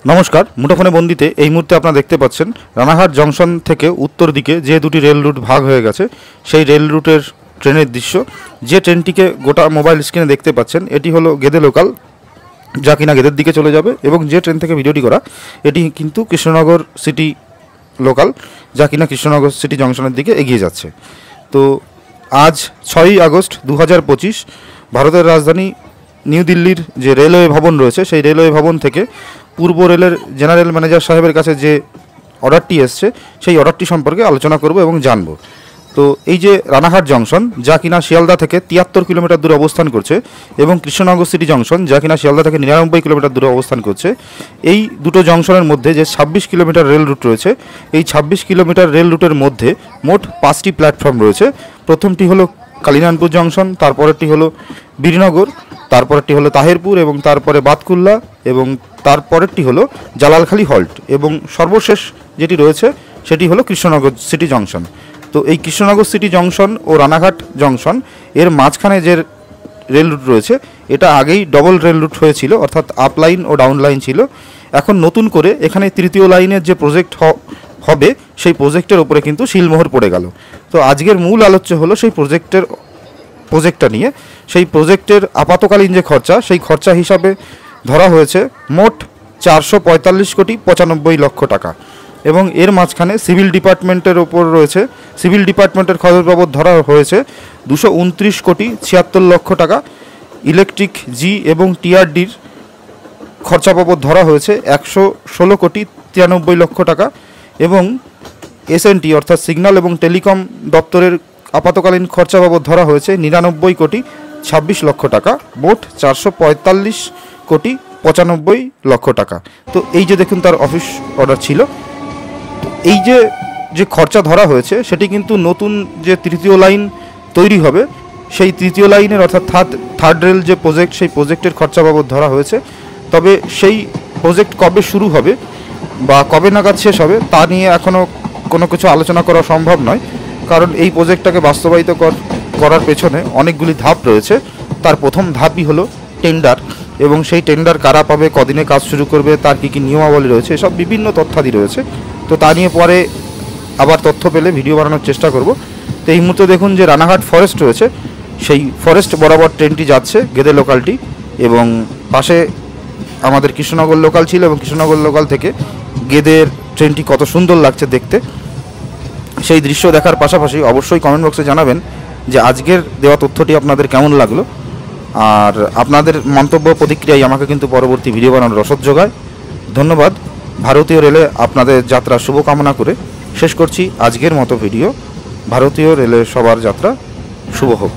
নমস্কার, মুঠোফোনে বন্দিতে এই মুহূর্তে আপনারা দেখতে পাচ্ছেন রানাঘাট জংশন থেকে উত্তর দিকে যে দুটি রেল রুট ভাগ হয়ে গেছে সেই রেল রুটের ট্রেনের দৃশ্য। যে ট্রেনটিকে গোটা মোবাইল স্ক্রিনে দেখতে পাচ্ছেন এটি হলো গেদে লোকাল, যা কিনা গেদের দিকে চলে যাবে, এবং যে ট্রেন থেকে ভিডিওটি করা এটি কিন্তু কৃষ্ণনগর সিটি লোকাল, যা কিনা কৃষ্ণনগর সিটি জংশনের দিকে এগিয়ে যাচ্ছে। তো আজ 6ই আগস্ট 2025 ভারতের রাজধানী নিউ দিল্লির যে রেলওয়ে ভবন রয়েছে সেই রেলওয়ে ভবন থেকে পূর্ব রেলের জেনারেল ম্যানেজার সাহেবের কাছে যে অর্ডারটি এসছে সেই অর্ডারটি সম্পর্কে আলোচনা করব এবং জানব। তো এই যে রানাঘাট জংশন, যা কিনা শিয়ালদা থেকে 73 কিলোমিটার দূরে অবস্থান করছে, এবং কৃষ্ণনগর সিটি জংশন, যা কিনা শিয়ালদা থেকে 99 কিলোমিটার দূরে অবস্থান করছে, এই দুটো জংশনের মধ্যে যে 26 কিলোমিটার রেল রুট রয়েছে, এই 26 কিলোমিটার রেল রুটের মধ্যে মোট 5টি প্ল্যাটফর্ম রয়েছে। প্রথমটি হলো কালিনানপুর জংশন, তারপরেরটি হলো বীরনগর, তারপরেরটি হলো তাহেরপুর, এবং তারপরে বাতকুল্লা, এবং তারপরেরটি হলো জালালখালি হল্ট, এবং সর্বশেষ যেটি রয়েছে সেটি হলো কৃষ্ণনগর সিটি জংশন। তো এই কৃষ্ণনগর সিটি জংশন ও রানাঘাট জংশন এর মাঝখানে যে রেল রুট রয়েছে এটা আগেই ডবল রেল রুট হয়েছিল, অর্থাৎ আপ লাইন ও ডাউন লাইন ছিল। এখন নতুন করে এখানে তৃতীয় লাইনের যে প্রজেক্ট হবে সেই প্রজেক্টের উপরে কিন্তু শিলমোহর পড়ে গেল। তো আজকের মূল আলোচ্য হলো সেই প্রজেক্টটা নিয়ে। সেই প্রজেক্টের আপাতকালীন যে খরচা, সেই খরচা হিসাবে ধরা হয়েছে মোট 445 কোটি 95 লক্ষ টাকা, এবং এর মাঝখানে সিভিল ডিপার্টমেন্টের ওপর রয়েছে, সিভিল ডিপার্টমেন্টের খরচ বাবদ ধরা হয়েছে 229 কোটি 76 লক্ষ টাকা, ইলেকট্রিক জি এবং টিআরডির খরচা বাবদ ধরা হয়েছে 116 কোটি 93 লক্ষ টাকা, এবং এসএনটি অর্থাৎ সিগন্যাল এবং টেলিকম দপ্তরের আপাতকালীন খরচা বাবদ ধরা হয়েছে 99 কোটি 26 লক্ষ টাকা, মোট 445 কোটি 95 লক্ষ টাকা। তো এই যে দেখুন তার অফিস অর্ডার ছিল। এই যে খরচা ধরা হয়েছে সেটি কিন্তু নতুন যে তৃতীয় লাইন তৈরি হবে সেই তৃতীয় লাইনের অর্থাৎ থার্ড রেল যে প্রজেক্ট, সেই প্রজেক্টের খরচা বাবদ ধরা হয়েছে। তবে সেই প্রজেক্ট কবে শুরু হবে বা কবে নাগাদ শেষ হবে তা নিয়ে এখনও কোনো কিছু আলোচনা করা সম্ভব নয়, কারণ এই প্রজেক্টটাকে বাস্তবায়িত করার পেছনে অনেকগুলি ধাপ রয়েছে। তার প্রথম ধাপই হলো টেন্ডার, এবং সেই টেন্ডার কারা পাবে, কদিনে কাজ শুরু করবে, তার কী কী নিয়মাবলী রয়েছে, এসব বিভিন্ন তথ্যাদি রয়েছে। তো তা নিয়ে পরে আবার তথ্য পেলে ভিডিও বানানোর চেষ্টা করব। তো এই মুহূর্তে দেখুন যে রানাঘাট ফরেস্ট রয়েছে, সেই ফরেস্ট বরাবর ট্রেনটি যাচ্ছে, গেদে লোকালটি, এবং পাশে আমাদের কৃষ্ণনগর লোকাল ছিল, এবং কৃষ্ণনগর লোকাল থেকে গেদের ট্রেনটি কত সুন্দর লাগছে দেখতে। সেই দৃশ্য দেখার পাশাপাশি অবশ্যই কমেন্ট বক্সে জানাবেন যে আজকের দেওয়া তথ্যটি আপনাদের কেমন লাগলো, আর আপনাদের মন্তব্য প্রতিক্রিয়ায় আমাকে কিন্তু পরবর্তী ভিডিও বানানোর রসদ যোগায়। ধন্যবাদ। ভারতীয় রেলে আপনাদের যাত্রা শুভকামনা করে শেষ করছি আজকের মতো ভিডিও। ভারতীয় রেলে সবার যাত্রা শুভ হোক।